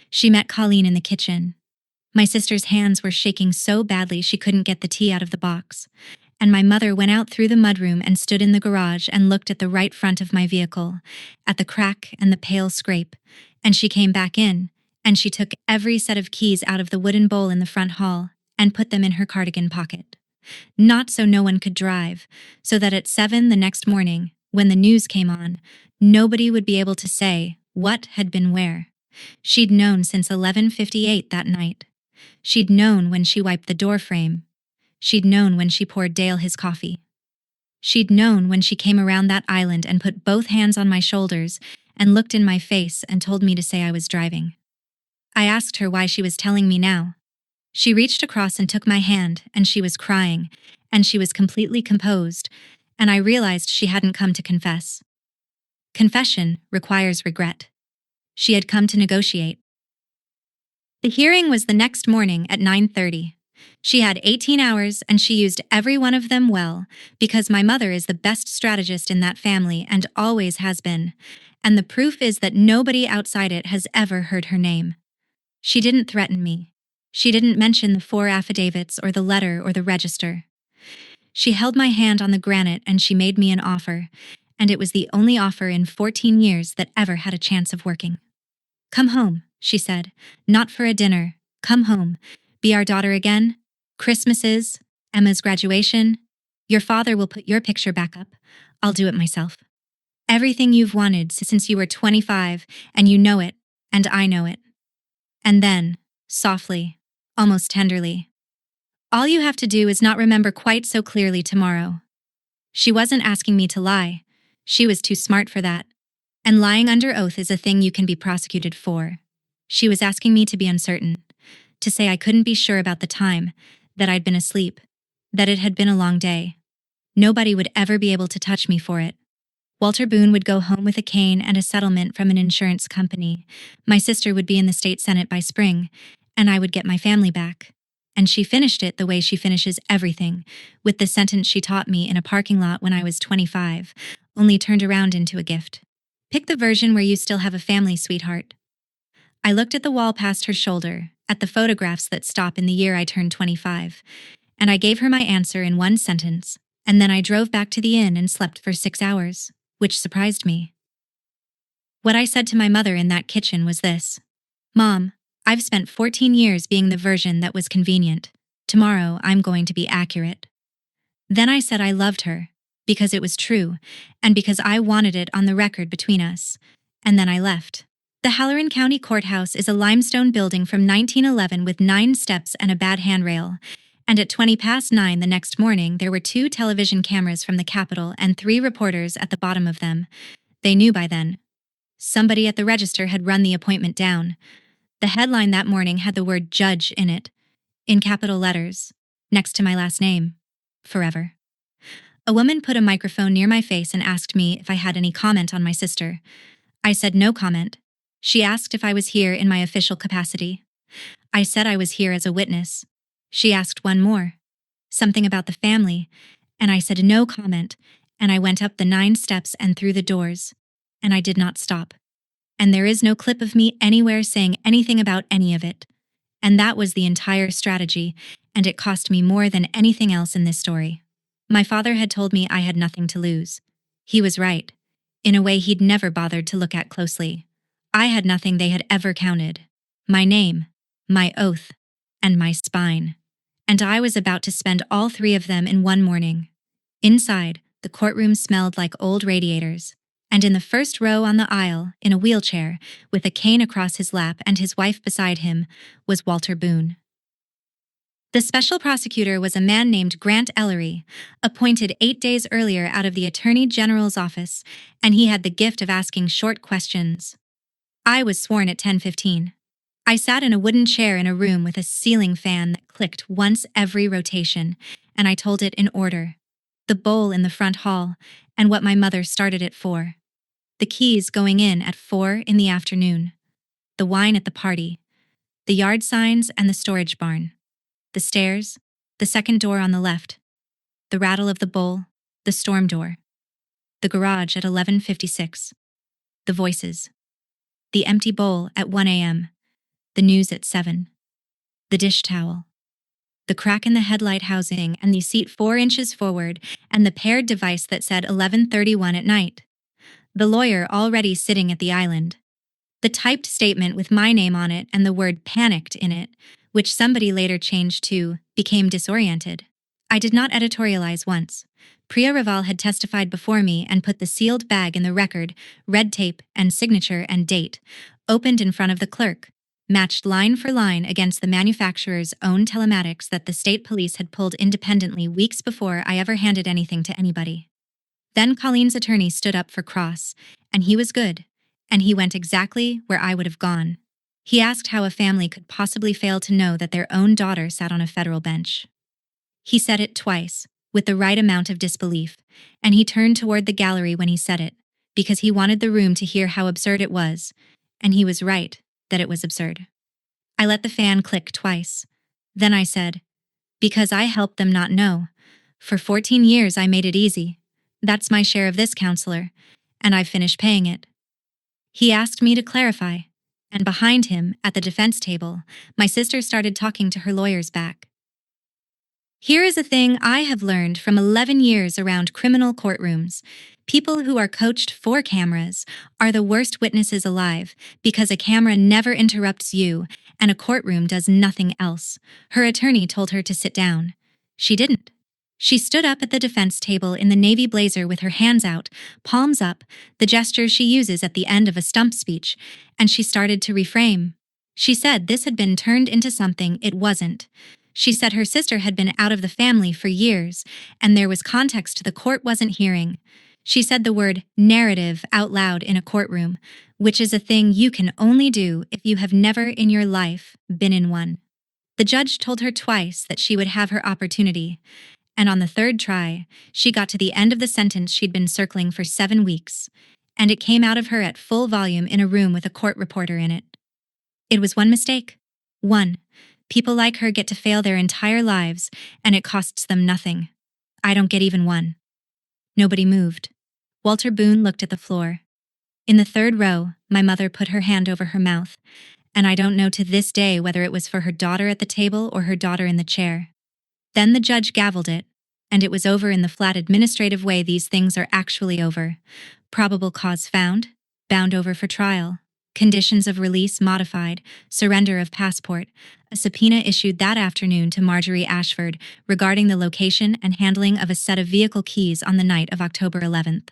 She met Colleen in the kitchen. My sister's hands were shaking so badly she couldn't get the tea out of the box, and my mother went out through the mudroom and stood in the garage and looked at the right front of my vehicle, at the crack and the pale scrape, and she came back in, and she took every set of keys out of the wooden bowl in the front hall and put them in her cardigan pocket. Not so no one could drive, so that at 7 the next morning, when the news came on, nobody would be able to say what had been where. She'd known since 11:58 that night. She'd known when she wiped the door frame. She'd known when she poured Dale his coffee. She'd known when she came around that island and put both hands on my shoulders and looked in my face and told me to say I was driving. I asked her why she was telling me now. She reached across and took my hand, and she was crying, and she was completely composed, and I realized she hadn't come to confess. Confession requires regret. She had come to negotiate. The hearing was the next morning at 9:30. She had 18 hours, and she used every one of them well, because my mother is the best strategist in that family and always has been, and the proof is that nobody outside it has ever heard her name. She didn't threaten me. She didn't mention the 4 affidavits or the letter or the register. She held my hand on the granite and she made me an offer, and it was the only offer in 14 years that ever had a chance of working. "Come home," she said, "not for a dinner. Come home. Be our daughter again. Christmases, Emma's graduation. Your father will put your picture back up. I'll do it myself. Everything you've wanted since you were 25, and you know it, and I know it." And then, softly, almost tenderly, "All you have to do is not remember quite so clearly tomorrow." She wasn't asking me to lie. She was too smart for that. And lying under oath is a thing you can be prosecuted for. She was asking me to be uncertain, to say I couldn't be sure about the time, that I'd been asleep, that it had been a long day. Nobody would ever be able to touch me for it. Walter Boone would go home with a cane and a settlement from an insurance company. My sister would be in the state senate by spring, and I would get my family back. And she finished it the way she finishes everything, with the sentence she taught me in a parking lot when I was 25, only turned around into a gift. "Pick the version where you still have a family, sweetheart." I looked at the wall past her shoulder, at the photographs that stop in the year I turned 25, and I gave her my answer in one sentence, and then I drove back to the inn and slept for 6 hours, which surprised me. What I said to my mother in that kitchen was this: "Mom, I've spent 14 years being the version that was convenient. Tomorrow I'm going to be accurate." Then I said I loved her, because it was true, and because I wanted it on the record between us. And then I left. The Halloran County Courthouse is a limestone building from 1911 with 9 steps and a bad handrail, And at 20 past 9 the next morning, there were 2 television cameras from the Capitol and 3 reporters at the bottom of them. They knew by then. Somebody at the register had run the appointment down. The headline that morning had the word judge in it, in capital letters, next to my last name. Forever. A woman put a microphone near my face and asked me if I had any comment on my sister. I said no comment. She asked if I was here in my official capacity. I said I was here as a witness. She asked one more. Something about the family, and I said no comment, and I went up the 9 steps and through the doors, and I did not stop. And there is no clip of me anywhere saying anything about any of it. And that was the entire strategy, and it cost me more than anything else in this story. My father had told me I had nothing to lose. He was right. In a way he'd never bothered to look at closely. I had nothing they had ever counted. My name, my oath, and my spine. And I was about to spend all 3 of them in one morning. Inside, the courtroom smelled like old radiators. And in the first row on the aisle, in a wheelchair, with a cane across his lap and his wife beside him, was Walter Boone. The special prosecutor was a man named Grant Ellery, appointed 8 days earlier out of the Attorney General's office, and he had the gift of asking short questions. I was sworn at 10:15. I sat in a wooden chair in a room with a ceiling fan that clicked once every rotation, and I told it in order. The bowl in the front hall, and what my mother started at 4. The keys going in at 4 in the afternoon. The wine at the party. The yard signs and the storage barn. The stairs, the second door on the left, the rattle of the bowl, the storm door, the garage at 11:56, the voices, the empty bowl at 1 a.m., the news at 7, the dish towel, the crack in the headlight housing and the seat 4 inches forward, and the paired device that said 11:31 at night, the lawyer already sitting at the island, the typed statement with my name on it and the word panicked in it, which somebody later changed to became disoriented. I did not editorialize once. Priya Raval had testified before me and put the sealed bag in the record, red tape and signature and date, opened in front of the clerk, matched line for line against the manufacturer's own telematics that the state police had pulled independently weeks before I ever handed anything to anybody. Then Colleen's attorney stood up for cross, and he was good, and he went exactly where I would have gone. He asked how a family could possibly fail to know that their own daughter sat on a federal bench. He said it twice, with the right amount of disbelief, and he turned toward the gallery when he said it, because he wanted the room to hear how absurd it was, and he was right that it was absurd. I let the fan click twice. Then I said, because I helped them not know. For 14 years I made it easy. That's my share of this, counselor, and I've finished paying it. He asked me to clarify, and behind him, at the defense table, my sister started talking to her lawyers back. Here is a thing I have learned from 11 years around criminal courtrooms. People who are coached for cameras are the worst witnesses alive because a camera never interrupts you and a courtroom does nothing else. Her attorney told her to sit down. She didn't. She stood up at the defense table in the navy blazer with her hands out, palms up, the gesture she uses at the end of a stump speech, and she started to reframe. She said this had been turned into something it wasn't. She said her sister had been out of the family for years, and there was context the court wasn't hearing. She said the word narrative out loud in a courtroom, which is a thing you can only do if you have never in your life been in one. The judge told her twice that she would have her opportunity, and on the 3rd try, she got to the end of the sentence she'd been circling for 7 weeks, and it came out of her at full volume in a room with a court reporter in it. It was one mistake. One. People like her get to fail their entire lives, and it costs them nothing. I don't get even one. Nobody moved. Walter Boone looked at the floor. In the 3rd row, my mother put her hand over her mouth, and I don't know to this day whether it was for her daughter at the table or her daughter in the chair. Then the judge gavelled it, and it was over in the flat administrative way these things are actually over. Probable cause found, bound over for trial, conditions of release modified, surrender of passport, a subpoena issued that afternoon to Marjorie Ashford regarding the location and handling of a set of vehicle keys on the night of October 11th.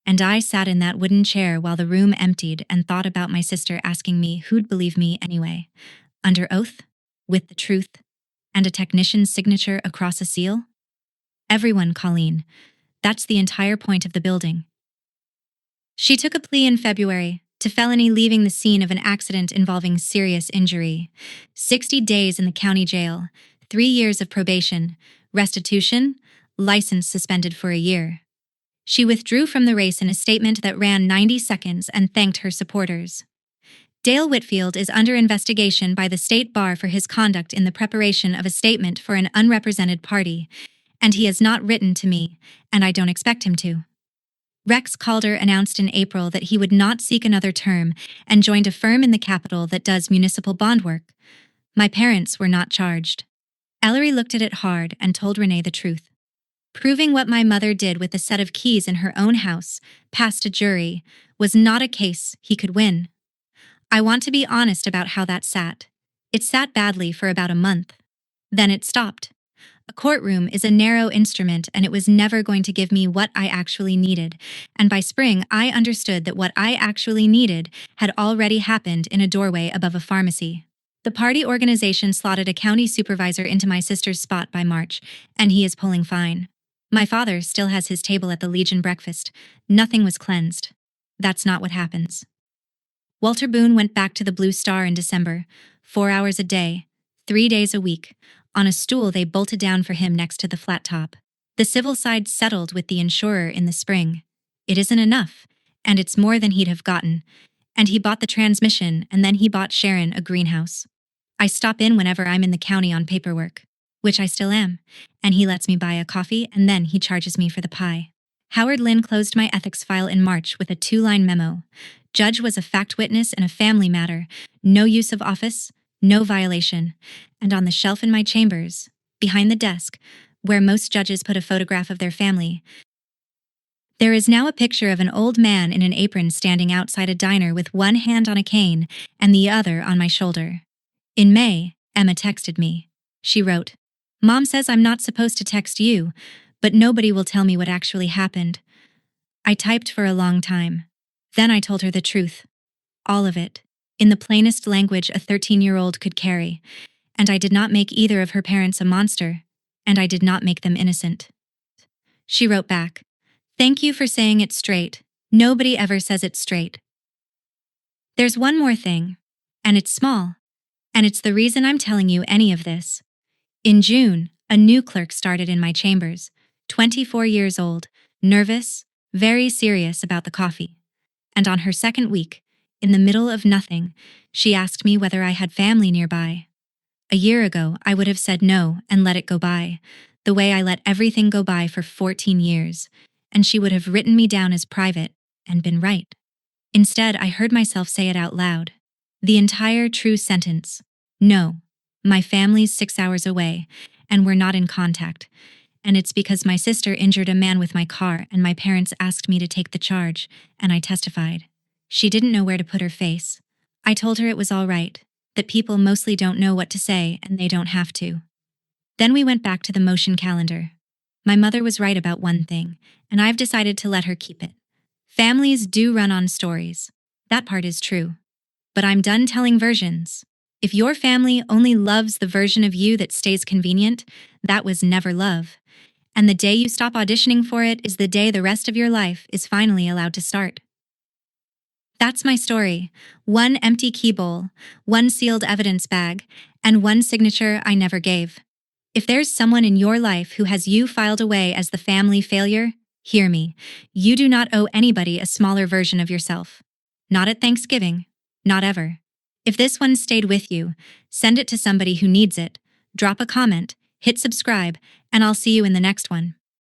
And I sat in that wooden chair while the room emptied and thought about my sister asking me who'd believe me anyway, under oath, with the truth, and a technician's signature across a seal? Everyone, Colleen. That's the entire point of the building. She took a plea in February to felony leaving the scene of an accident involving serious injury. 60 days in the county jail, 3 years of probation, restitution, license suspended for a year. She withdrew from the race in a statement that ran 90 seconds and thanked her supporters. Dale Whitfield is under investigation by the state bar for his conduct in the preparation of a statement for an unrepresented party, and he has not written to me, and I don't expect him to. Rex Calder announced in April that he would not seek another term and joined a firm in the capital that does municipal bond work. My parents were not charged. Ellery looked at it hard and told Renee the truth. Proving what my mother did with a set of keys in her own house, past a jury, was not a case he could win. I want to be honest about how that sat. It sat badly for about a month. Then it stopped. A courtroom is a narrow instrument, and it was never going to give me what I actually needed, and by spring I understood that what I actually needed had already happened in a doorway above a pharmacy. The party organization slotted a county supervisor into my sister's spot by March, and he is pulling fine. My father still has his table at the Legion breakfast. Nothing was cleansed. That's not what happens. Walter Boone went back to the Blue Star in December, 4 hours a day, 3 days a week, on a stool they bolted down for him next to the flat top. The civil side settled with the insurer in the spring. It isn't enough, and it's more than he'd have gotten. And he bought the transmission, and then he bought Sharon a greenhouse. I stop in whenever I'm in the county on paperwork, which I still am, and he lets me buy a coffee, and then he charges me for the pie. Howard Lynn closed my ethics file in March with a 2-line memo. Judge was a fact witness in a family matter, no use of office, no violation. And on the shelf in my chambers, behind the desk, where most judges put a photograph of their family, there is now a picture of an old man in an apron standing outside a diner with one hand on a cane and the other on my shoulder. In May, Emma texted me. She wrote, "Mom says I'm not supposed to text you, but nobody will tell me what actually happened." I typed for a long time. Then I told her the truth. All of it. In the plainest language a 13-year-old could carry. And I did not make either of her parents a monster, and I did not make them innocent. She wrote back, "Thank you for saying it straight. Nobody ever says it straight. There's one more thing, and it's small, and it's the reason I'm telling you any of this. In June, a new clerk started in my chambers, 24 years old, nervous, very serious about the coffee. And on her second week, in the middle of nothing, she asked me whether I had family nearby. A year ago, I would have said no and let it go by, the way I let everything go by for 14 years, and she would have written me down as private and been right. Instead, I heard myself say it out loud. The entire true sentence. No, my family's 6 hours away, and we're not in contact. And it's because my sister injured a man with my car and my parents asked me to take the charge, and I testified. She didn't know where to put her face. I told her it was all right, that people mostly don't know what to say and they don't have to. Then we went back to the motion calendar. My mother was right about one thing, and I've decided to let her keep it. Families do run on stories. That part is true. But I'm done telling versions. If your family only loves the version of you that stays convenient, that was never love. And the day you stop auditioning for it is the day the rest of your life is finally allowed to start. That's my story. One empty key bowl, one sealed evidence bag, and one signature I never gave. If there's someone in your life who has you filed away as the family failure, hear me. You do not owe anybody a smaller version of yourself. Not at Thanksgiving. Not ever. If this one stayed with you, send it to somebody who needs it. Drop a comment, hit subscribe, and I'll see you in the next one.